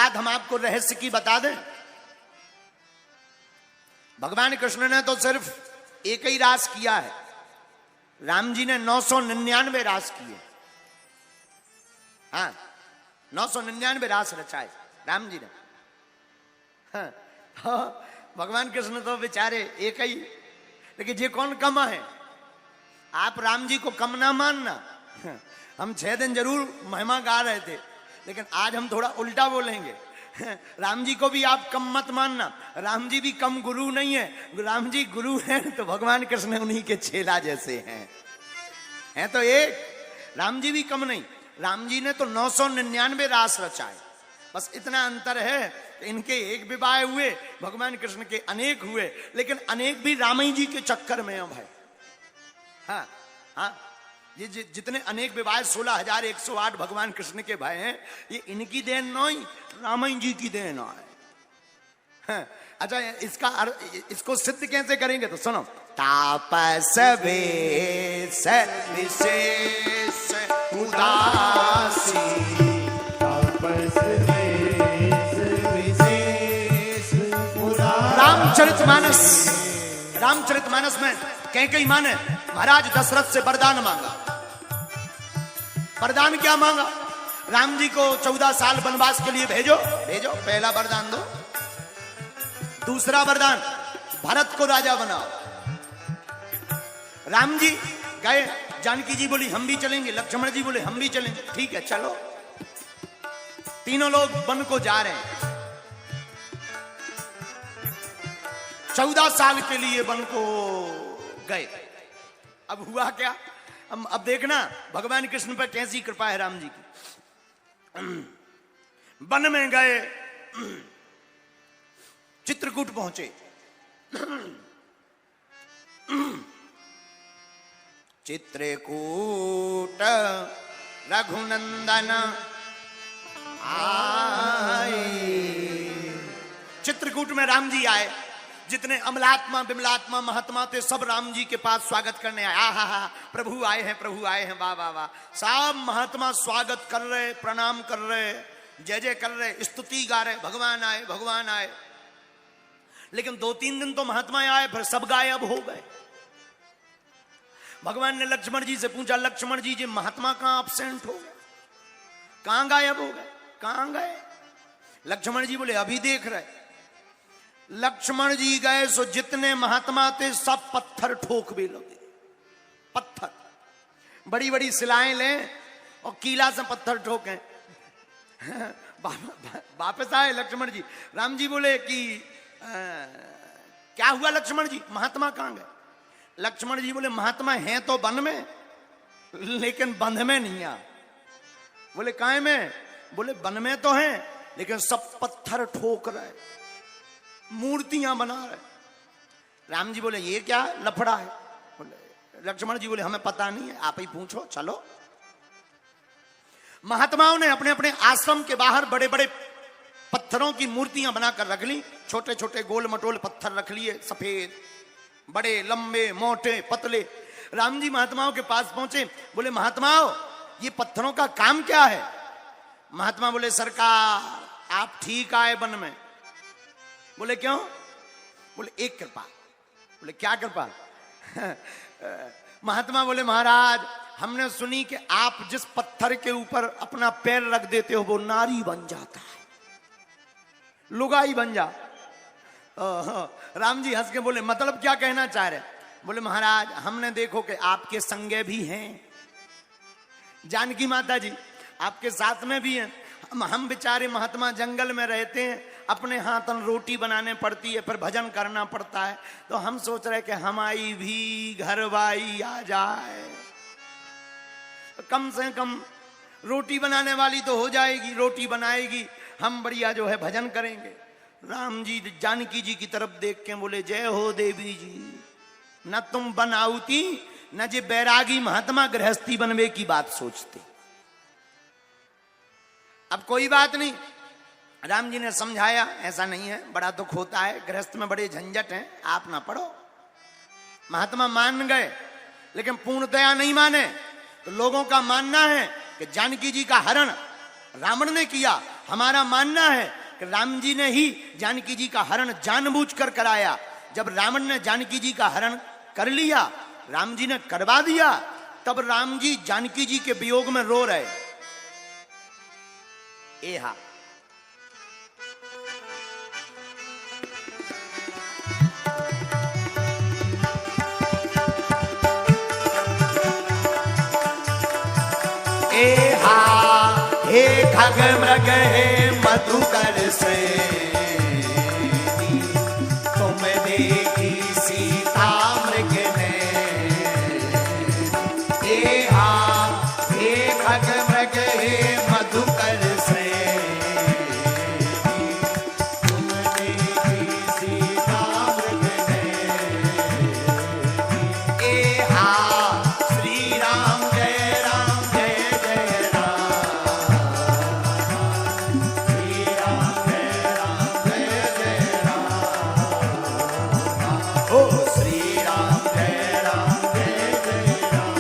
बात हम आपको रहस्य की बता दें। भगवान कृष्ण ने तो सिर्फ एक ही रास किया है, राम जी ने 999 रास किए। हाँ, 999 रास रचाए राम जी ने। हाँ, तो भगवान कृष्ण तो बेचारे एक ही, लेकिन ये कौन कम है? आप राम जी को कम ना मानना। हम 6 दिन जरूर महिमा गा रहे थे, लेकिन आज हम थोड़ा उल्टा बोलेंगे। राम जी को भी आप कम मत मानना, राम जी भी कम गुरु नहीं है, राम जी गुरु हैं तो भगवान कृष्ण उन्हीं के चेला जैसे हैं तो एक, राम जी भी कम नहीं। राम जी ने तो 999 रास रचाए, बस इतना अंतर है, इनके एक विवाह हुए, भगवान कृष्ण के अनेक हुए, लेकिन अनेक भी रामायण जी के चक्कर में अब है। हाँ हाँ, ये जितने अनेक विवाह 16,108 भगवान कृष्ण के भाई हैं, ये इनकी देन नहीं, रामायण जी की देन है। अच्छा, इसको सिद्ध कैसे करेंगे तो सुनो। तापस वेश विशेष उदासी, तापस वेश विशेष उदासी। रामचरितमानस में कैकेयी माँ ने महाराज दशरथ से वरदान मांगा। वरदान क्या मांगा? राम जी को 14 साल वनवास के लिए भेजो। पहला वरदान दो। दूसरा वरदान, भरत को राजा बनाओ। राम जी गए, जानकी जी बोली हम भी चलेंगे, लक्ष्मण जी बोले हम भी चलेंगे। ठीक है चलो। तीनों लोग वन को जा रहे हैं, 14 साल के लिए वन को गए। अब हुआ क्या? अब देखना भगवान कृष्ण पर कैसी कृपा है राम जी की। वन में गए, चित्रकूट पहुंचे। चित्रकूट रघुनंदन आए। चित्रकूट में राम जी आए। जितने अमलात्मा बिमलात्मा महात्मा थे सब राम जी के पास स्वागत करने आए। हा, प्रभु आए हैं, प्रभु आए हैं, वाह वाह वाह। सब महात्मा स्वागत कर रहे, प्रणाम कर रहे, जय जय कर रहे, स्तुति गा रहे, भगवान आए, भगवान आए। लेकिन 2-3 दिन तो महात्मा आए, फिर सब गायब हो गए। भगवान ने लक्ष्मण जी से पूछा, लक्ष्मण जी महात्मा कहां एब्सेंट हो गए, कहां गायब हो गए, कहां गए? लक्ष्मण जी बोले अभी देख रहे। लक्ष्मण जी गए सो जितने महात्मा थे सब पत्थर ठोक भी लगे। पत्थर, बड़ी बड़ी सिलाएं लें और कीला से पत्थर ठोकें। वापस आए लक्ष्मण जी। राम जी बोले कि क्या हुआ लक्ष्मण जी, महात्मा कहां गए? लक्ष्मण जी बोले महात्मा हैं तो वन में, लेकिन बंध में नहीं आ। बोले काहे में? बोले वन में तो हैं, लेकिन सब पत्थर ठोक रहे, मूर्तियां बना रहे। राम जी बोले ये क्या लफड़ा है? बोले लक्ष्मण जी बोले हमें पता नहीं है, आप ही पूछो, चलो। महात्माओं ने अपने अपने आश्रम के बाहर बड़े बड़े पत्थरों की मूर्तियां बनाकर रख ली। छोटे छोटे गोल मटोल पत्थर रख लिए, सफेद, बड़े, लंबे, मोटे, पतले। राम जी महात्माओं के पास पहुंचे। बोले महात्माओं ये पत्थरों का काम क्या है? महात्मा बोले सरकार आप ठीक आए वन में। बोले क्यों? बोले एक कृपा। बोले क्या कृपा? महात्मा बोले महाराज हमने सुनी कि आप जिस पत्थर के ऊपर अपना पैर रख देते हो वो नारी बन जाता है, लुगाई बन जा। राम जी हंस के बोले मतलब क्या कहना चाह रहे? बोले महाराज हमने देखो कि आपके संगे भी हैं, जानकी माता जी आपके साथ में भी हैं। हम बेचारे महात्मा जंगल में रहते हैं, अपने हाथन रोटी बनाने पड़ती है, फिर भजन करना पड़ता है, तो हम सोच रहे कि हमारी भी घरवाई आ जाए, कम से कम रोटी बनाने वाली तो हो जाएगी, रोटी बनाएगी, हम बढ़िया जो है भजन करेंगे। राम जी जानकी जी की तरफ देख के बोले जय हो देवी जी, न तुम बनाउती न जे बैरागी महात्मा गृहस्थी बनवे की बात सोचते। अब कोई बात नहीं, राम जी ने समझाया ऐसा नहीं है, बड़ा दुख होता है, गृहस्थ में बड़े झंझट हैं, आप ना पढ़ो। महात्मा मान गए, लेकिन पूर्णतया नहीं माने। तो लोगों का मानना है कि जानकी जी का हरण रावण ने किया, हमारा मानना है कि राम जी ने ही जानकी जी का हरण जानबूझकर कराया। जब रावण ने जानकी जी का हरण कर लिया, राम जी ने करवा दिया, तब राम जी जानकी जी के वियोग में रो रहे। एहा एहा हे खग मृग हे मधुकर से तुम देखी सीता मृग ने। एहा हे खग मृग हे मधुकर से तुम देखी सीता मृग ने। एहा श्री राम जय राम जय जय राम। श्री राम जय राम जय जय राम। ओ श्री राम जय राम जय जय राम।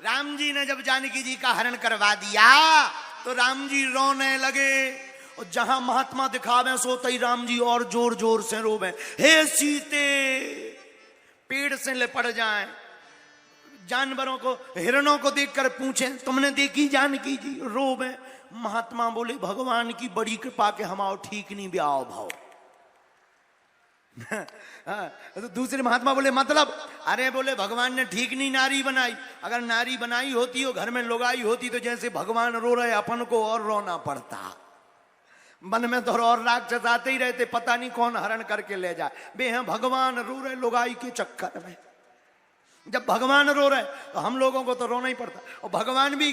राम जी ने जब जानकी जी का हरण करवा दिया तो राम जी रोने लगे, और जहां महात्मा दिखावे सोते ही राम जी और जोर जोर से रोवे। हे सीते, पेड़ से लिपट जाएं, जानवरों को, हिरणों को देखकर पूछें तुमने देखी जानकी जी, रोवे। महात्मा बोले भगवान की बड़ी कृपा के हम आओ ठीक नहीं ब्याह भाव। तो दूसरे महात्मा बोले मतलब, अरे बोले भगवान ने ठीक नहीं नारी बनाई, अगर नारी बनाई होती हो घर में लुगाई होती तो जैसे भगवान रो रहे अपन को और रोना पड़ता। मन में तो और राक्षस आते ही रहते, पता नहीं कौन हरण करके ले जाए। बे हैं भगवान रो रहे लुगाई के चक्कर में। जब भगवान रो रहे तो हम लोगों को तो रोना ही पड़ता। और भगवान भी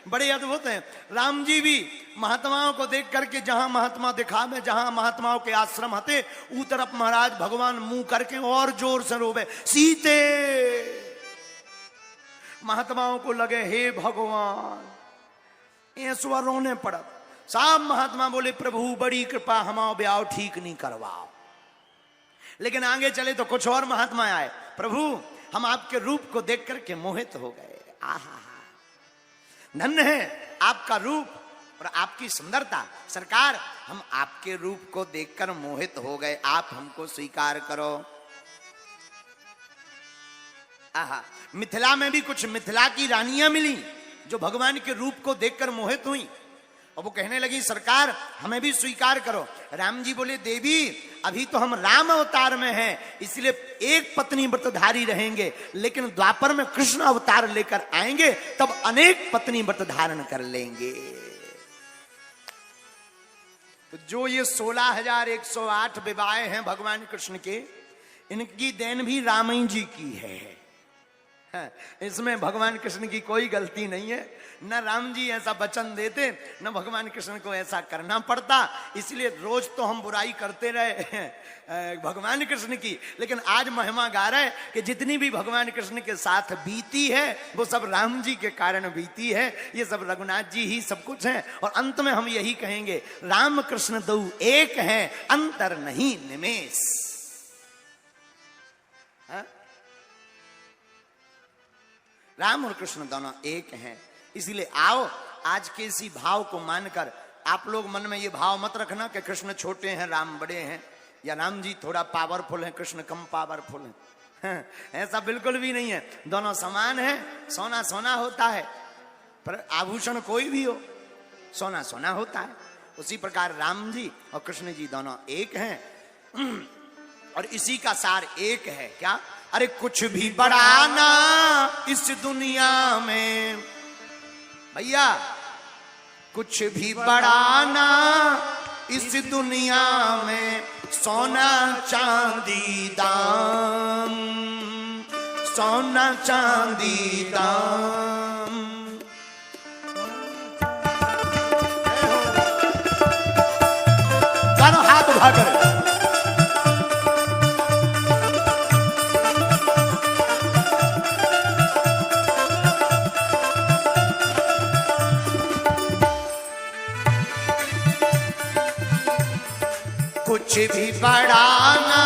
बड़े अद्भुत हैं। राम जी भी महात्माओं को देख करके जहां महात्मा दिखावे, जहां महात्माओं के आश्रम हते, ऊ तरफ महाराज भगवान मुंह करके और जोर से रोवे सीते। महात्माओं को लगे हे भगवान, ऐसवा रोने पड़ा। सब महात्मा बोले प्रभु बड़ी कृपा हमाओ ब्याह ठीक नहीं करवाओ। लेकिन आगे चले तो कुछ और महात्मा आए, प्रभु हम आपके रूप को देख करके मोहित हो गए। आहा, धन्य है आपका रूप और आपकी सुंदरता। सरकार हम आपके रूप को देखकर मोहित हो गए, आप हमको स्वीकार करो। आहा, मिथिला में भी कुछ मिथिला की रानियां मिली जो भगवान के रूप को देखकर मोहित हुई, और वो कहने लगी सरकार हमें भी स्वीकार करो। राम जी बोले देवी अभी तो हम राम अवतार में हैं, इसलिए एक पत्नी व्रतधारी रहेंगे, लेकिन द्वापर में कृष्ण अवतार लेकर आएंगे तब अनेक पत्नी व्रत धारण कर लेंगे। तो जो ये 16,108 विवाहें हैं भगवान कृष्ण के, इनकी देन भी रामायण जी की है। इसमें भगवान कृष्ण की कोई गलती नहीं है। न राम जी ऐसा वचन देते, न भगवान कृष्ण को ऐसा करना पड़ता। इसलिए रोज तो हम बुराई करते रहे भगवान कृष्ण की, लेकिन आज महिमा गा रहे कि जितनी भी भगवान कृष्ण के साथ बीती है वो सब राम जी के कारण बीती है। ये सब रघुनाथ जी ही सब कुछ है। और अंत में हम यही कहेंगे राम कृष्ण दो एक हैं, अंतर नहीं निमेष। राम और कृष्ण दोनों एक हैं। इसलिए आओ आज के इसी भाव को मानकर, आप लोग मन में ये भाव मत रखना कि कृष्ण छोटे हैं राम बड़े हैं, या राम जी थोड़ा पावरफुल हैं कृष्ण कम पावरफुल हैं। ऐसा बिल्कुल भी नहीं है, दोनों समान हैं। सोना सोना होता है, पर आभूषण कोई भी हो सोना सोना होता है। उसी प्रकार राम जी और कृष्ण जी दोनों एक हैं, और इसी का सार एक है। क्या? अरे कुछ भी बढ़ाना इस दुनिया में भैया, कुछ भी बढ़ाना इस दुनिया में, सोना चांदी दाम, सोना चांदी दाम। दोनों हाथ उठा कर कुछ भी बढ़ाना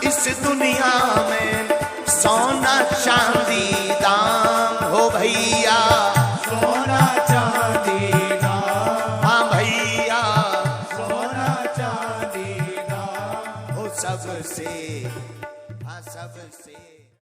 इस दुनिया में, सोना चांदी दाम हो भैया। सबसे, हाँ सबसे।